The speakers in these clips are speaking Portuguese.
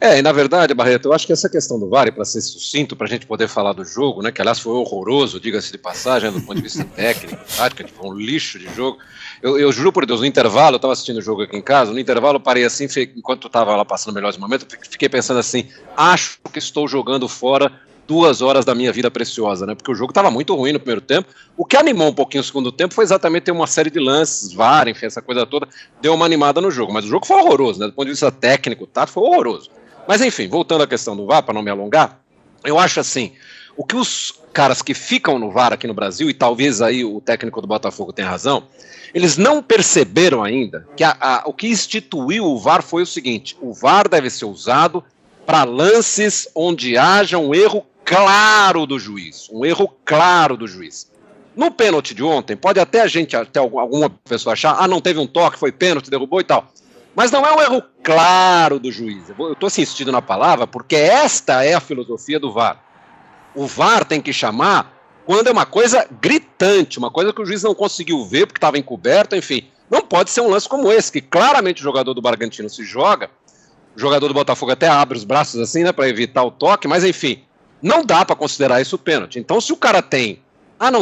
E na verdade, Barreto, eu acho que essa questão do VAR, para ser sucinto, para a gente poder falar do jogo, né, que aliás foi horroroso, diga-se de passagem, do ponto de vista técnico, tático, foi um lixo de jogo. Eu juro por Deus, no intervalo, eu estava assistindo o jogo aqui em casa, no intervalo eu parei assim, enquanto eu estava lá passando melhores momentos, fiquei pensando assim, acho que estou jogando fora 2 horas da minha vida preciosa, né? Porque o jogo estava muito ruim no primeiro tempo. O que animou um pouquinho o segundo tempo foi exatamente ter uma série de lances, VAR, enfim, essa coisa toda, deu uma animada no jogo. Mas o jogo foi horroroso, né? Do ponto de vista técnico, tático, foi horroroso. Mas enfim, voltando à questão do VAR, para não me alongar, eu acho assim, o que os caras que ficam no VAR aqui no Brasil, e talvez aí o técnico do Botafogo tenha razão, eles não perceberam ainda que o que instituiu o VAR foi o seguinte: o VAR deve ser usado para lances onde haja um erro claro do juiz, No pênalti de ontem, pode até alguma pessoa achar, não teve um toque, foi pênalti, derrubou e tal. Mas não é um erro claro do juiz. Eu estou insistindo na palavra porque esta é a filosofia do VAR. O VAR tem que chamar quando é uma coisa gritante, uma coisa que o juiz não conseguiu ver porque estava encoberto, enfim. Não pode ser um lance como esse, que claramente o jogador do Bragantino se joga, o jogador do Botafogo até abre os braços assim, né, para evitar o toque, mas enfim, não dá para considerar isso pênalti. Então, se o cara tem,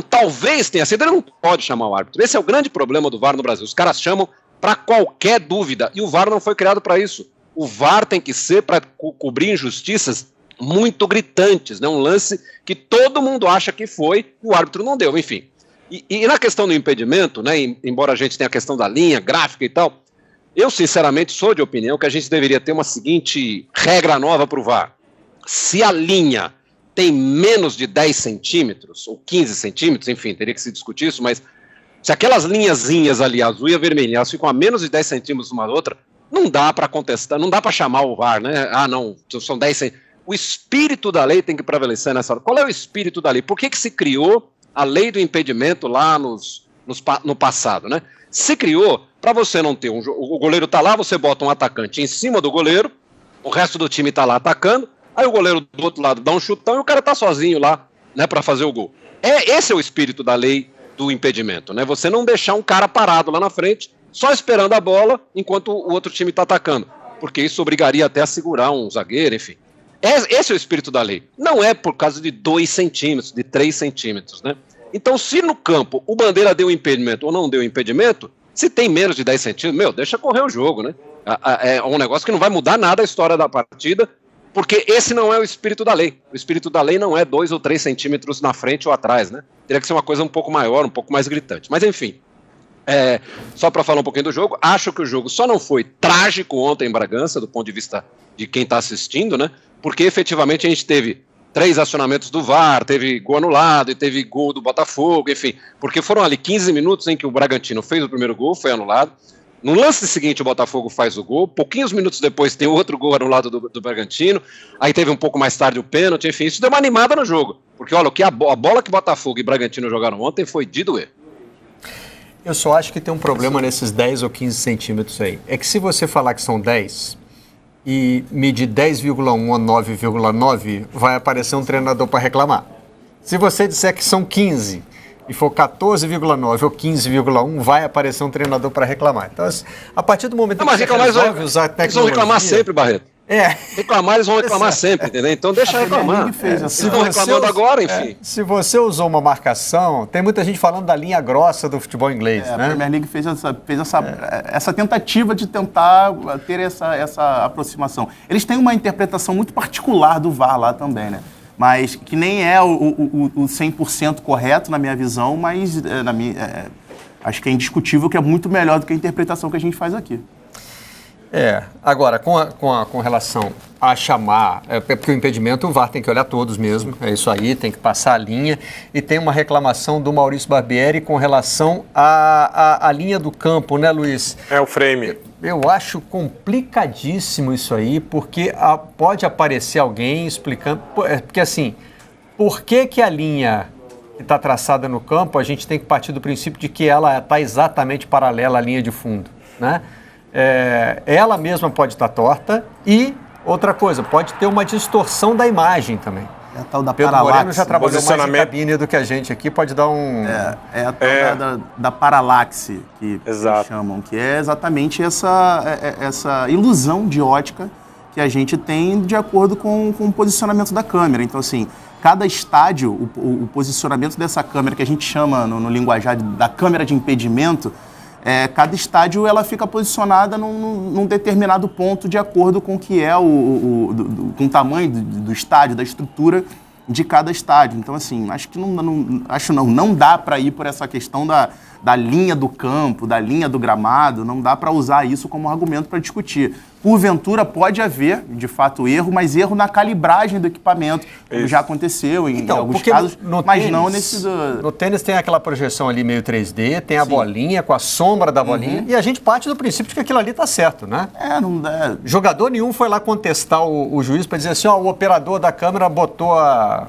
talvez tenha sido, ele não pode chamar o árbitro. Esse é o grande problema do VAR no Brasil. Os caras chamam para qualquer dúvida, e o VAR não foi criado para isso. O VAR tem que ser para cobrir injustiças muito gritantes, né? Um lance que todo mundo acha que foi, e o árbitro não deu, enfim. E na questão do impedimento, né, embora a gente tenha a questão da linha gráfica e tal, eu sinceramente sou de opinião que a gente deveria ter uma seguinte regra nova para o VAR. Se a linha tem menos de 10 centímetros, ou 15 centímetros, enfim, teria que se discutir isso, mas se aquelas linhazinhas ali, azul e a vermelha, elas ficam a menos de 10 centímetros uma da outra, não dá para contestar, não dá para chamar o VAR, né? Não, são 10 centímetros. O espírito da lei tem que prevalecer nessa hora. Qual é o espírito da lei? Por que se criou a lei do impedimento lá no passado, né? Se criou para você não ter o goleiro tá lá, você bota um atacante em cima do goleiro, o resto do time tá lá atacando, aí o goleiro do outro lado dá um chutão e o cara tá sozinho lá, né, para fazer o gol. Esse é o espírito da lei do impedimento, né? Você não deixar um cara parado lá na frente, só esperando a bola enquanto o outro time está atacando, porque isso obrigaria até a segurar um zagueiro, enfim. Esse é o espírito da lei. Não é por causa de 2 centímetros, de 3 centímetros, né? Então, se no campo o Bandeira deu impedimento ou não deu impedimento, se tem menos de 10 centímetros, deixa correr o jogo, né? É um negócio que não vai mudar nada a história da partida, porque esse não é o espírito da lei. O espírito da lei não é 2 ou 3 centímetros na frente ou atrás, né? Teria que ser uma coisa um pouco maior, um pouco mais gritante. Mas, enfim, só para falar um pouquinho do jogo, acho que o jogo só não foi trágico ontem em Bragança, do ponto de vista de quem está assistindo, né? Porque efetivamente a gente teve 3 acionamentos do VAR, teve gol anulado e teve gol do Botafogo, enfim, porque foram ali 15 minutos em que o Bragantino fez o primeiro gol, foi anulado. No lance seguinte o Botafogo faz o gol, pouquinhos minutos depois tem outro gol anulado do Bragantino, aí teve um pouco mais tarde o pênalti, enfim, isso deu uma animada no jogo, porque olha, a bola que Botafogo e Bragantino jogaram ontem foi de doer. Eu só acho que tem um problema nesses 10 ou 15 centímetros aí, é que se você falar que são 10 e medir 10,1 ou 9,9, vai aparecer um treinador para reclamar. Se você disser que são 15 e for 14,9 ou 15,1, vai aparecer um treinador para reclamar. Então, a partir do momento que você resolve usar a tecnologia... Eles vão reclamar sempre, Barreto. Reclamar, eles vão reclamar sempre, entendeu? Então deixa reclamar. Se estão reclamando agora, enfim. Se você usou uma marcação, tem muita gente falando da linha grossa do futebol inglês, né? A Premier League fez essa tentativa de tentar ter essa aproximação. Eles têm uma interpretação muito particular do VAR lá também, né? Mas que nem é o 100% correto na minha visão, mas acho que é indiscutível que é muito melhor do que a interpretação que a gente faz aqui. Agora, com relação a chamar, porque o impedimento o VAR tem que olhar todos mesmo, é isso aí, tem que passar a linha, e tem uma reclamação do Maurício Barbieri com relação à linha do campo, né, Luiz? O frame. Eu acho complicadíssimo isso aí, porque pode aparecer alguém explicando, porque assim, por que a linha que está traçada no campo, a gente tem que partir do princípio de que ela está exatamente paralela à linha de fundo, né? Ela mesma pode estar torta e, outra coisa, pode ter uma distorção da imagem também. É a tal da Pedro paralaxe. Moreno já trabalhou mais em cabine do que a gente aqui, pode dar um... É a tal da paralaxe que chamam, que é exatamente essa ilusão de ótica que a gente tem de acordo com o posicionamento da câmera. Então, assim, cada estádio, o posicionamento dessa câmera, que a gente chama no linguajar da câmera de impedimento, cada estádio ela fica posicionada num determinado ponto de acordo com o que é com o tamanho do estádio, da estrutura de cada estádio. Então, assim, acho que não dá para ir por essa questão da linha do campo, da linha do gramado, não dá para usar isso como argumento para discutir. Porventura pode haver, de fato, erro, mas erro na calibragem do equipamento, como já aconteceu em alguns casos, mas tênis, não nesse... No tênis tem aquela projeção ali meio 3D, tem a bolinha com a sombra da bolinha, e a gente parte do princípio de que aquilo ali está certo, né? Não dá. Jogador nenhum foi lá contestar o juiz para dizer assim, o operador da câmera botou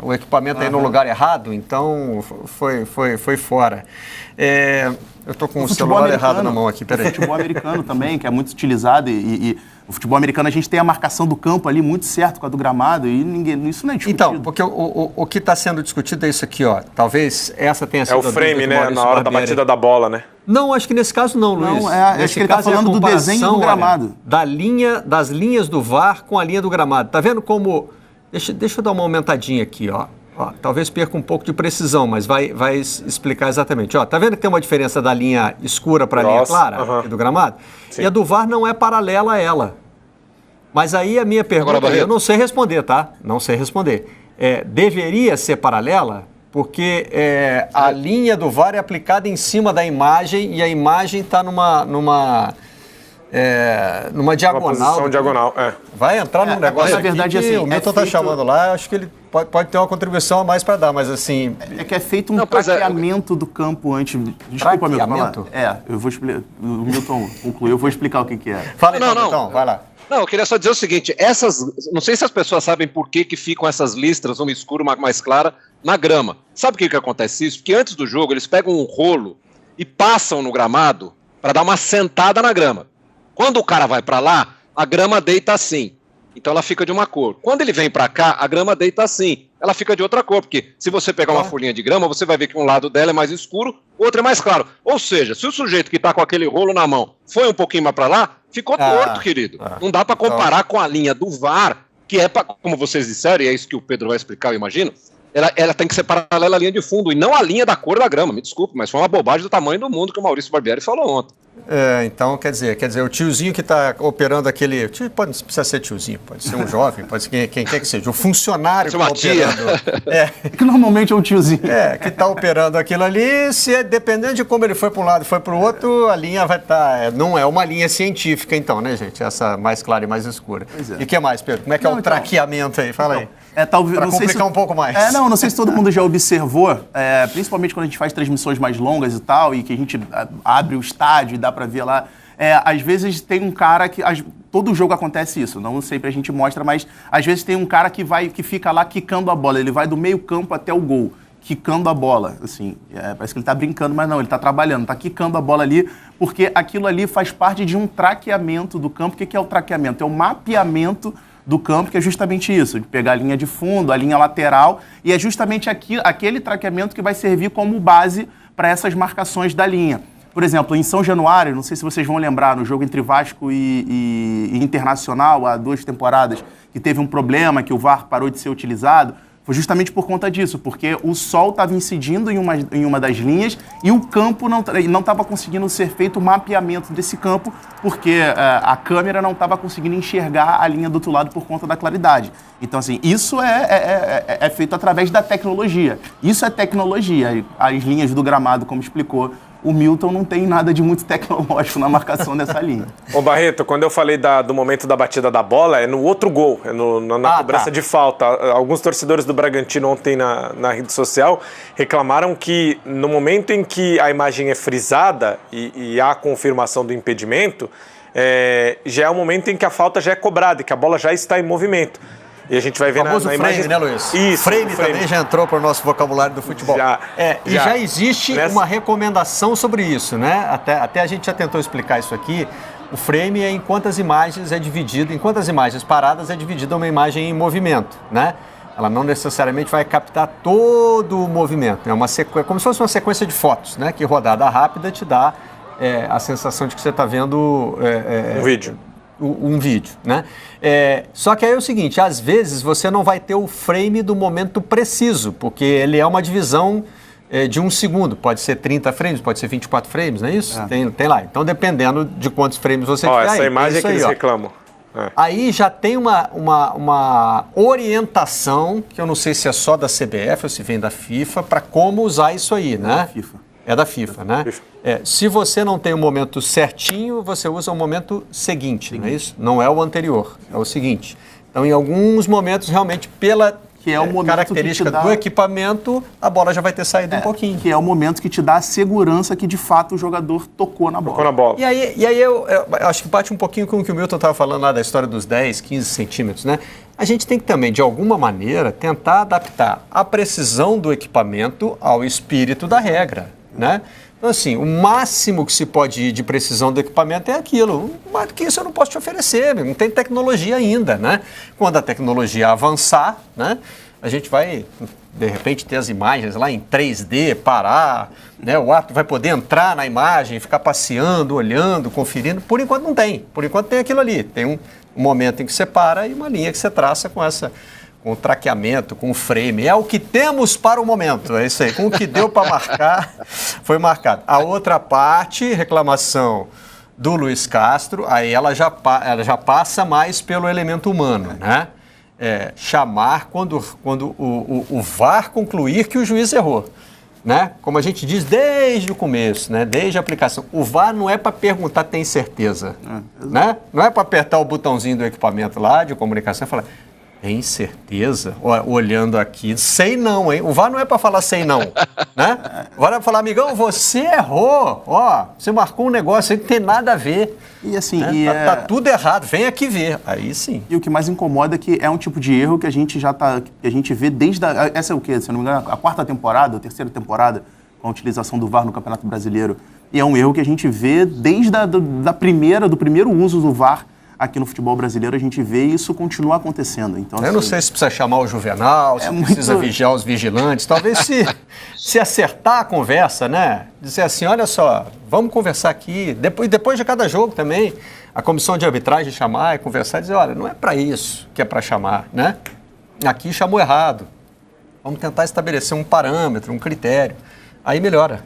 o equipamento aí no lugar errado, então foi fora. Eu estou com o celular errado na mão aqui, peraí. O futebol americano também, que é muito utilizado, e o futebol americano a gente tem a marcação do campo ali muito certo com a do gramado, e isso não é discutido. Então, porque o que está sendo discutido é isso aqui, talvez essa tenha sido... É o frame, né, na hora da batida da bola, né? Não, acho que nesse caso não, Luiz. Acho que ele está falando do desenho do gramado. Das linhas do VAR com a linha do gramado. Tá vendo como... Deixa eu dar uma aumentadinha aqui, talvez perca um pouco de precisão, mas vai explicar exatamente. Tá vendo que tem uma diferença da linha escura para a linha clara aqui do gramado? Sim. E a do VAR não é paralela a ela. Mas aí a minha pergunta, eu não sei responder, tá? Não sei responder. Deveria ser paralela? Porque a linha do VAR é aplicada em cima da imagem e a imagem está numa diagonal. Uma posição diagonal, Vai entrar num negócio na verdade, que assim, o Milton está chamando lá, acho que ele pode ter uma contribuição a mais para dar, mas assim... É feito um traqueamento do campo antes... Desculpa, Milton. Eu vou explicar... O Milton concluiu, eu vou explicar o que é. Fala aí, Milton, vai lá. Não, eu queria só dizer o seguinte, não sei se as pessoas sabem por que ficam essas listras, uma escura, uma mais clara, na grama. Sabe por que acontece isso? Porque antes do jogo eles pegam um rolo e passam no gramado para dar uma sentada na grama. Quando o cara vai para lá, a grama deita assim. Então ela fica de uma cor. Quando ele vem para cá, a grama deita assim. Ela fica de outra cor, porque se você pegar uma folhinha de grama, você vai ver que um lado dela é mais escuro, o outro é mais claro. Ou seja, se o sujeito que está com aquele rolo na mão foi um pouquinho mais para lá, ficou torto, querido. Não dá para comparar com a linha do VAR, que como vocês disseram, e é isso que o Pedro vai explicar, eu imagino, ela tem que ser paralela à linha de fundo, e não a linha da cor da grama. Me desculpe, mas foi uma bobagem do tamanho do mundo que o Maurício Barbieri falou ontem. Então, quer dizer, o tiozinho que está operando não precisa ser tiozinho, pode ser um jovem, pode ser quem quer que seja, o funcionário que está operando. Que normalmente é um tiozinho. Que está operando aquilo ali, dependendo de como ele foi para um lado e foi para o outro, a linha vai estar... não é uma linha científica, então, né, gente? Essa mais clara e mais escura. E o que mais, Pedro? Como é que é o traqueamento aí? Fala aí. Para complicar um pouco mais. Não sei se todo mundo já observou, principalmente quando a gente faz transmissões mais longas e tal, e que a gente abre o estádio e dá para ver lá. Às vezes tem um cara que... todo jogo acontece isso, não sempre a gente mostra, mas às vezes tem um cara que fica lá quicando a bola. Ele vai do meio campo até o gol, quicando a bola. Assim, parece que ele está brincando, mas não, ele está trabalhando, está quicando a bola ali, porque aquilo ali faz parte de um traqueamento do campo. O que é o traqueamento? É o mapeamento do campo, que é justamente isso, de pegar a linha de fundo, a linha lateral, e é justamente aquele traqueamento que vai servir como base para essas marcações da linha. Por exemplo, em São Januário, não sei se vocês vão lembrar, no jogo entre Vasco e Internacional, há 2 temporadas, que teve um problema, que o VAR parou de ser utilizado, foi justamente por conta disso, porque o sol estava incidindo em uma das linhas e o campo não estava conseguindo ser feito o mapeamento desse campo, porque a câmera não estava conseguindo enxergar a linha do outro lado por conta da claridade. Então, assim, isso é feito através da tecnologia. Isso é tecnologia. As linhas do gramado, como explicou o Milton, não tem nada de muito tecnológico na marcação dessa linha. Ô Barreto, quando eu falei do momento da batida da bola, é no outro gol, na cobrança de falta. Alguns torcedores do Bragantino ontem na rede social reclamaram que no momento em que a imagem é frisada e há a confirmação do impedimento, já é o momento em que a falta já é cobrada e que a bola já está em movimento. E a gente vai ver na frame, imagem, né, Luiz? Isso, frame também já entrou para o nosso vocabulário do futebol. Já existe uma recomendação sobre isso, né? Até a gente já tentou explicar isso aqui. O frame é em quantas imagens paradas é dividido uma imagem em movimento, né? Ela não necessariamente vai captar todo o movimento. É como se fosse uma sequência de fotos, né? Que rodada rápida te dá a sensação de que você está vendo um vídeo. um vídeo, né? Só que aí é o seguinte, às vezes você não vai ter o frame do momento preciso, porque ele é uma divisão de 1 segundo. Pode ser 30 frames, pode ser 24 frames, não é isso? Tem lá. Então, dependendo de quantos frames você tiver. Essa imagem é que eles reclamam. Aí já tem uma orientação, que eu não sei se é só da CBF ou se vem da FIFA, para como usar isso aí, né? É da FIFA, né? Se você não tem o momento certinho, você usa o momento seguinte, não é isso? Não é o anterior, é o seguinte. Então, em alguns momentos, realmente, pela característica do equipamento, a bola já vai ter saído um pouquinho. Que é o momento que te dá a segurança que, de fato, o jogador tocou na bola. E aí eu acho que bate um pouquinho com o que o Milton estava falando lá da história dos 10, 15 centímetros, né? A gente tem que também, de alguma maneira, tentar adaptar a precisão do equipamento ao espírito da regra, né? Então, assim, o máximo que se pode ir de precisão do equipamento é aquilo. Mais do que isso eu não posso te oferecer, não tem tecnologia ainda, né? Quando a tecnologia avançar, né, a gente vai, de repente, ter as imagens lá em 3D, parar, né? O árbitro vai poder entrar na imagem, ficar passeando, olhando, conferindo. Por enquanto não tem. Por enquanto tem aquilo ali. Tem um momento em que você para e uma linha que você traça com o traqueamento, com o frame. É o que temos para o momento, é isso aí. Com o que deu para marcar, foi marcado. A outra parte, reclamação do Luiz Castro, aí ela já passa mais pelo elemento humano, né? Chamar quando o VAR concluir que o juiz errou, né? Como a gente diz desde o começo, né? Desde a aplicação. O VAR não é para perguntar tem certeza, né? Não é para apertar o botãozinho do equipamento lá de comunicação e falar tem certeza? Olhando aqui, sei não, hein? O VAR não é para falar sei não, né? O VAR é para falar, amigão, você errou, você marcou um negócio aí que não tem nada a ver. E assim, né? Tá tudo errado, vem aqui ver, aí sim. E o que mais incomoda é que é um tipo de erro que a gente que a gente vê desde essa é o quê? Se eu não me engano, a 4ª temporada, a 3ª temporada, com a utilização do VAR no Campeonato Brasileiro. E é um erro que a gente vê desde do primeiro uso do VAR aqui no futebol brasileiro, a gente vê isso continuar acontecendo. Então, eu não sei se precisa chamar o Juvenal, se precisa vigiar os vigilantes. Talvez se acertar a conversa, né? Dizer assim, olha só, vamos conversar aqui. Depois de cada jogo também, a comissão de arbitragem chamar e conversar e dizer, olha, não é para isso que é para chamar, né? Aqui chamou errado. Vamos tentar estabelecer um parâmetro, um critério. Aí melhora.